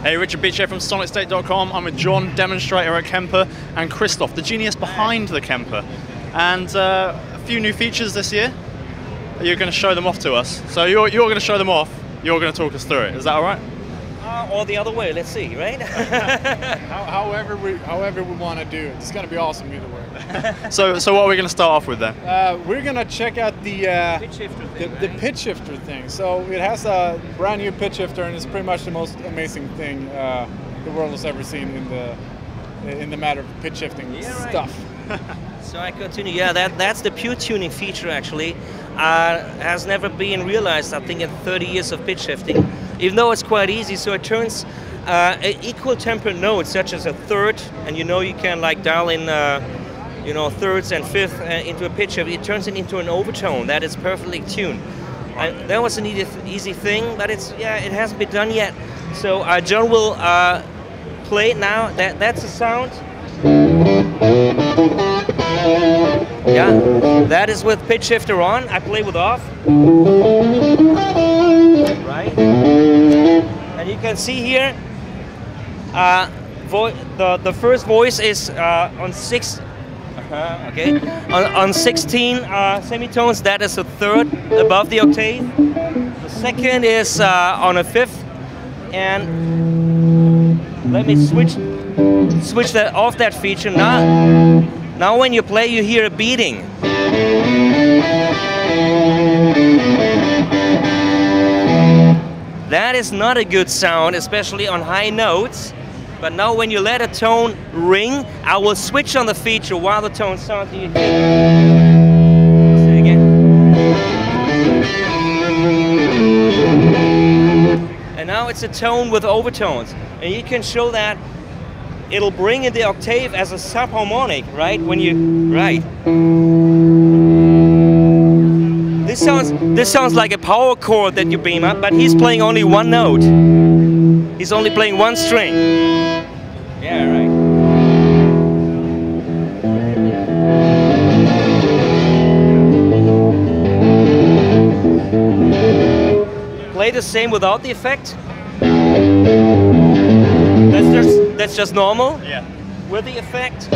Hey, Richard Beach here from SonicState.com. I'm with John, demonstrator at Kemper, and Christoph, the genius behind the Kemper. And a few new features this year. You're going to show them off to us. So you're going to show them off, you're going to talk us through it. Is that all right? Or the other way, let's see, right? however we want to do it. It's going to be awesome either way. So what are we going to start off with then? We're going to check out the pitch shifter thing. So it has a brand new pitch shifter, and it's pretty much the most amazing thing the world has ever seen in the matter of pitch shifting stuff. So I continue. Yeah, that's the pure tuning feature actually. Has never been realized, I think, in 30 years of pitch shifting. Even though it's quite easy, so it turns equal tempered notes, such as a third, and you can like dial in, thirds and fifth into a pitch shift. It turns it into an overtone that is perfectly tuned. That was an easy thing, but it hasn't been done yet. So John will play it now. That's the sound. Yeah, that is with pitch shifter on. I play with off. Right? And you can see here, the first voice is on 6. Okay, on 16 semitones. That is a third above the octave. The second is on a fifth, and let me switch that off that feature now. Now when you play, you hear a beating. That is not a good sound, especially on high notes. But now when you let a tone ring, I will switch on the feature while the tone sounds. You hear. Say again. And now it's a tone with overtones. And you can show that it'll bring in the octave as a subharmonic, right? When you This sounds like a power chord that you beam up, but he's playing only one note. He's only playing one string. Yeah, right. Play the same without the effect. That's just normal. Yeah. With the effect.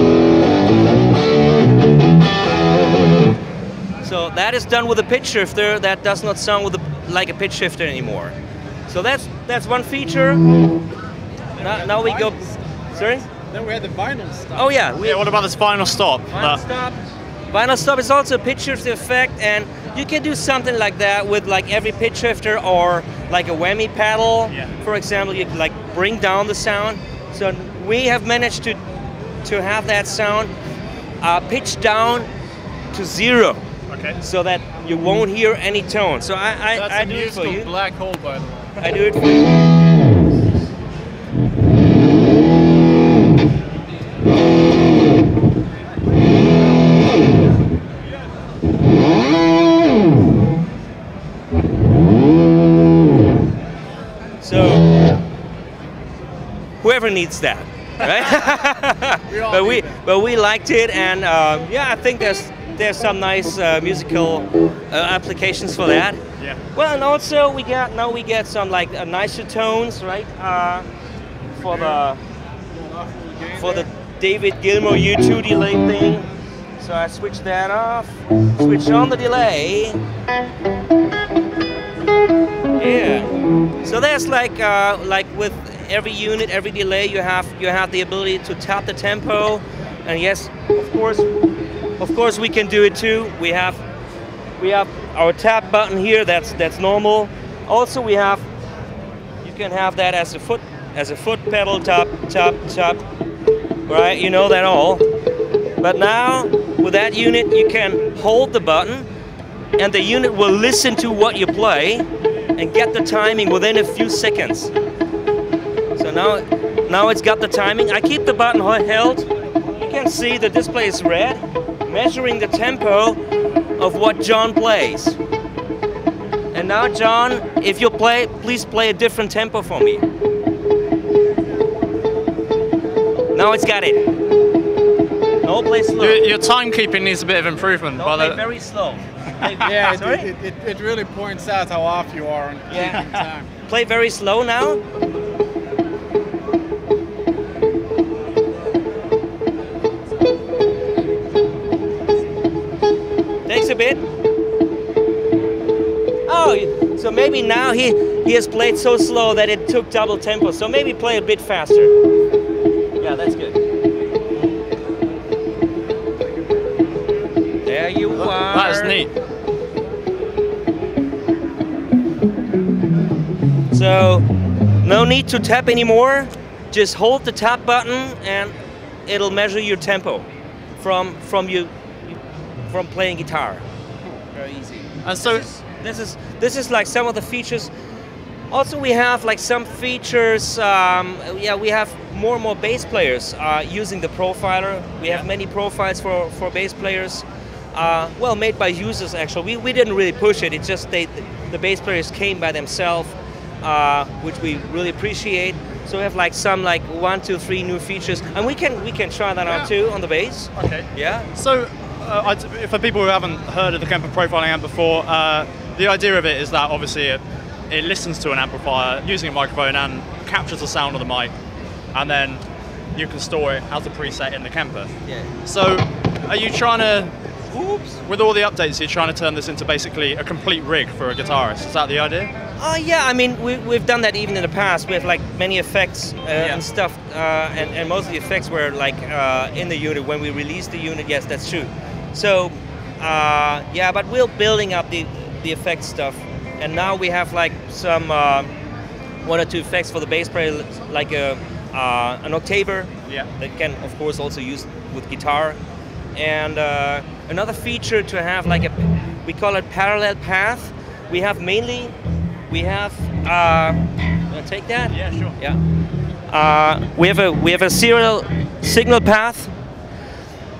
So that is done with a pitch shifter. That does not sound like a pitch shifter anymore. So that's one feature. Now we go. Sorry. Then we had the vinyl stop. Oh yeah. What about this final stop? Vinyl stop is also a pitch shifter effect, and you can do something like that with like every pitch shifter or like a whammy pedal. Yeah. For example, you can like bring down the sound. So we have managed to have that sound pitched down to 0. Okay. So that you won't hear any tone. So I do it for you. Black hole, by the way. I do it for you. So whoever needs that, right? but we liked it, and yeah, I think there's some nice musical applications for that. Yeah. Well, and also we get some like nicer tones, right? For the David Gilmour U2 delay thing. So I switch that off, switch on the delay. Yeah. So there's like with every unit, every delay, you have the ability to tap the tempo, and yes, of course we can do it too. We have our tap button here. That's normal. Also you can have that as a foot pedal, tap. Right? You know that all. But now with that unit, you can hold the button, and the unit will listen to what you play and get the timing within a few seconds. So now it's got the timing. I keep the button held. You can see the display is red, measuring the tempo of what John plays. And now, John, if you play, please play a different tempo for me. Now it's got it. No, play slow. Your timekeeping needs a bit of improvement. No, play very slow. Yeah, Sorry? it really points out how off you are on keeping time. Play very slow now. Takes a bit. Oh, so maybe now he has played so slow that it took double tempo. So maybe play a bit faster. Yeah, that's good. There you are. That is neat. So no need to tap anymore. Just hold the tap button and it'll measure your tempo from playing guitar. Very easy. And so this is like some of the features. Also, we have like some features. Yeah, we have more and more bass players using the profiler. We have many profiles for bass players. Well, made by users actually. We didn't really push it. It's just the bass players came by themselves, which we really appreciate. So we have like some 1, 2, 3 new features, and we can try that out too on the bass. Okay. Yeah. So for people who haven't heard of the Kemper Profiling Amp before, the idea of it is that obviously it listens to an amplifier using a microphone and captures the sound of the mic, and then you can store it as a preset in the Kemper. Yeah. So are you trying to, with all the updates, you're trying to turn this into basically a complete rig for a guitarist? Is that the idea? Yeah, I mean, we've done that even in the past. We have like many effects and stuff, and most of the effects were like in the unit. When we released the unit, yes, that's true. So, yeah, but we're building up the effect stuff. And now we have like some 1 or 2 effects for the bass player, like an octaver that can, of course, also use with guitar. And another feature to have like we call it parallel path. We have wanna take that? Yeah, sure. Yeah. We have a serial signal path,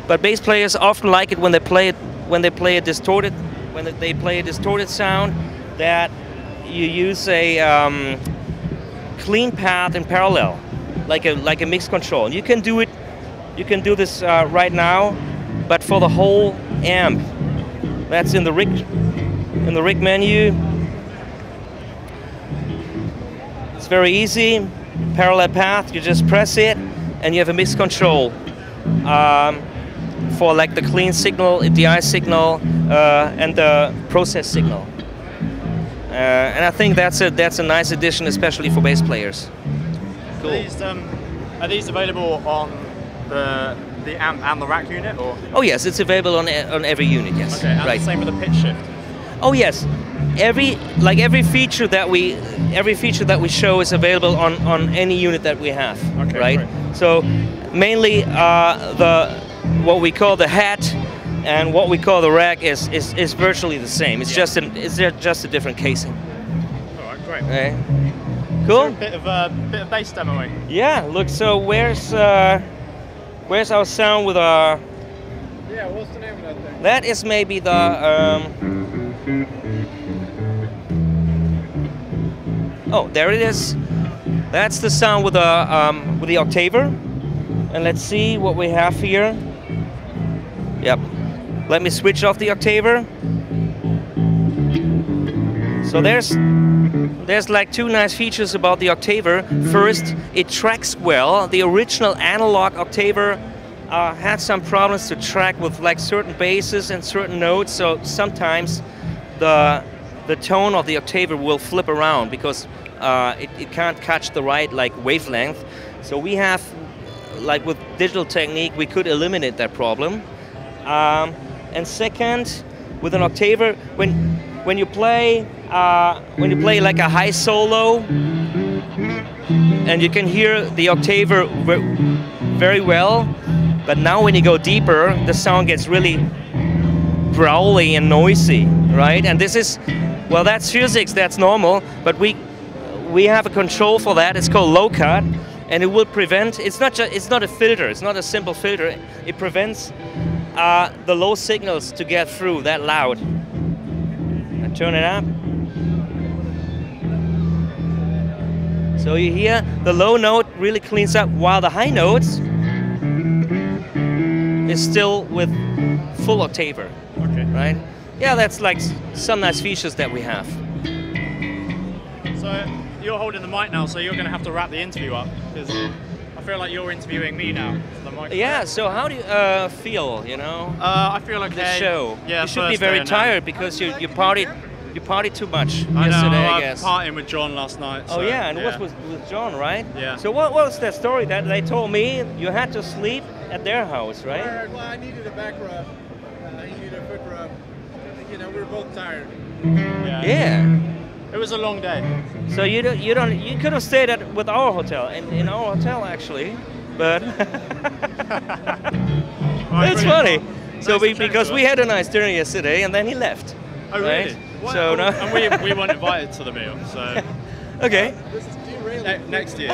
but bass players often like it when they play a distorted sound, that you use a clean path in parallel, like a mix control. You can do it. You can do this right now, but for the whole amp. That's in the rig menu. It's very easy. Parallel path. You just press it, and you have a mix control for like the clean signal, the I signal, and the process signal. And I think that's a nice addition, especially for bass players. Cool. Are these available on the amp and the rack unit, or? Oh yes, it's available on every unit. Yes. Okay. And right. the same with the pitch shift. Oh yes, every feature that we show is available on any unit that we have. Okay. Right. Great. So mainly what we call the head and what we call the rack is virtually the same. It's just a different casing. All right. Great. Right. Cool. So a bit of bass demoing. Yeah. Look. So where's our sound with our? Yeah. What's the name of that thing? That is maybe the. Oh, there it is. That's the sound with the octaver. And let's see what we have here. Yep. Let me switch off the octaver. So there's like 2 nice features about the octaver. First, it tracks well. The original analog octaver had some problems to track with like certain basses and certain notes. So sometimes the tone of the octaver will flip around because it can't catch the right like wavelength. So we have, like with digital technique, we could eliminate that problem. And second, with an octaver, when you play like a high solo, and you can hear the octaver very well, but now when you go deeper, the sound gets really growly and noisy, right? And this is, well, that's physics, that's normal, but we have a control for that. It's called low cut, and it will prevent. It's not a filter. It's not a simple filter. It prevents the low signals to get through that loud. I turn it up. So you hear the low note really cleans up, while the high notes is still with full octaver. Okay. Right? Yeah, that's like some nice features that we have. So you're holding the mic now, so you're going to have to wrap the interview up, because I feel like you're interviewing me now. So the mic. Yeah. So how do you feel? You know, I feel like the show. Yeah, you should be very tired because you partied too much I yesterday. know, I guess. partying with John last night. Oh so, yeah, and what was with John, right? Yeah. So what was that story that they told me you had to sleep at their house, right? Well, I needed a back rub. He needed a foot rub. You know, we were both tired. Yeah. It was a long day. So you could have stayed with our hotel in our hotel actually, but it's funny. So because we had a nice dinner yesterday and then he left. Oh really? Right? Well, So no. and we weren't invited to the meal, so. Okay. This is derailing. Next year,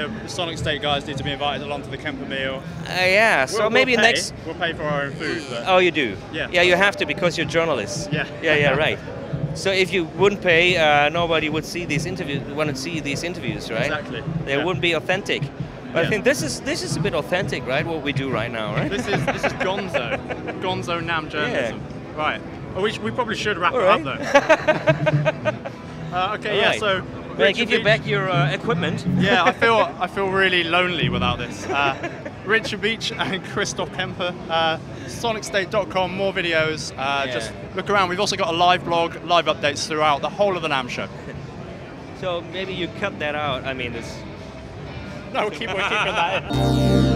the Sonic State guys need to be invited along to the Kemper meal. Yeah. So We'll maybe pay. next. We'll pay for our own food. But Oh, you do. Yeah. Yeah, you have to because you're journalists. Yeah. Yeah. Right. So if you wouldn't pay, nobody would see these interviews. Want to see these interviews, right? Exactly. They Yeah. wouldn't be authentic. But I Yeah. think this is a bit authentic, right? What we do right now, right? This is Gonzo NAMM journalism. Right. Oh, we probably should wrap All it right. up though. Okay. All Yeah. right. So. May I Richard give you Beach- back your equipment? Yeah, I feel really lonely without this. Richard Beach and Christoph Kemper. SonicState.com, more videos. Just look around. We've also got a live blog, live updates throughout the whole of the NAMM show. So maybe you cut that out. I mean, it's. No, we're keeping that in.